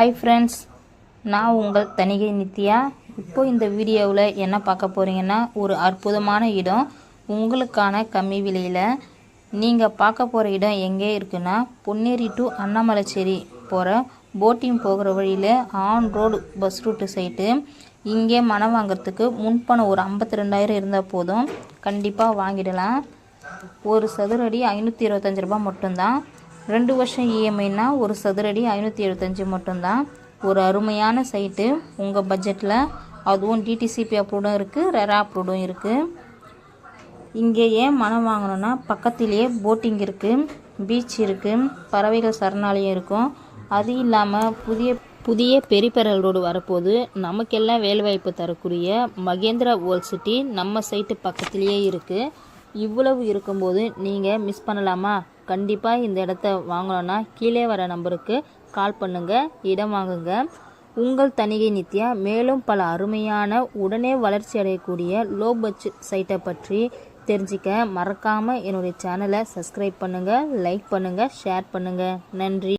Hi friends, நான் உங்கள் தணிகை நித்யா. இப்போ இந்த வீடியோவில் என்ன பார்க்க போகிறீங்கன்னா, ஒரு அற்புதமான இடம் உங்களுக்கான கம்மி விலையில். நீங்கள் பார்க்க போகிற இடம் எங்கே இருக்குன்னா, பொன்னேரி டு அண்ணாமலைச்சேரி போகிற போட்டிங் போகிற வழியில் on road bus route side. இங்கே மனம் வாங்கிறதுக்கு முன்பணம் ஒரு 52,000 இருந்தால் போதும், கண்டிப்பாக வாங்கிடலாம். ஒரு சதுரடி 525 ரூபா மட்டும்தான். 2 வருஷம் இஎம்ஐனா ஒரு சதுரடி 575 மட்டும்தான். ஒரு அருமையான சைட்டு உங்கள் பட்ஜெட்டில். அதுவும் டிடிசிபி அப்ரூவ்டும் இருக்குது, ரெரா அப்ரூவ்டும் இருக்குது. இங்கே ஏன் மனம் வாங்கணுன்னா, பக்கத்திலேயே போட்டிங் இருக்குது, பீச் இருக்குது, பறவைகள் சரணாலயம் இருக்கும். அது இல்லாமல் புதிய பெரிப்பெரல் ரோடு வரப்போது. நமக்கெல்லாம் வேலைவாய்ப்பு தரக்கூடிய மகேந்திரா வேர்ல்ட் சிட்டி நம்ம சைட்டு பக்கத்திலேயே இருக்குது. இவ்வளவு இருக்கும்போது நீங்கள் மிஸ் பண்ணலாமா? கண்டிப்பாக இந்த இடத்த வாங்கணுன்னா கீழே வர நம்பருக்கு கால் பண்ணுங்கள், இடம் வாங்குங்க. உங்கள் தணிகை நித்யா. மேலும் பல அருமையான உடனே வளர்ச்சி அடையக்கூடிய லோ பட்ஜெட் சைட்டை பற்றி தெரிஞ்சிக்க மறக்காமல் என்னுடைய சேனலை சப்ஸ்கிரைப் பண்ணுங்கள், லைக் பண்ணுங்கள், ஷேர் பண்ணுங்கள். நன்றி.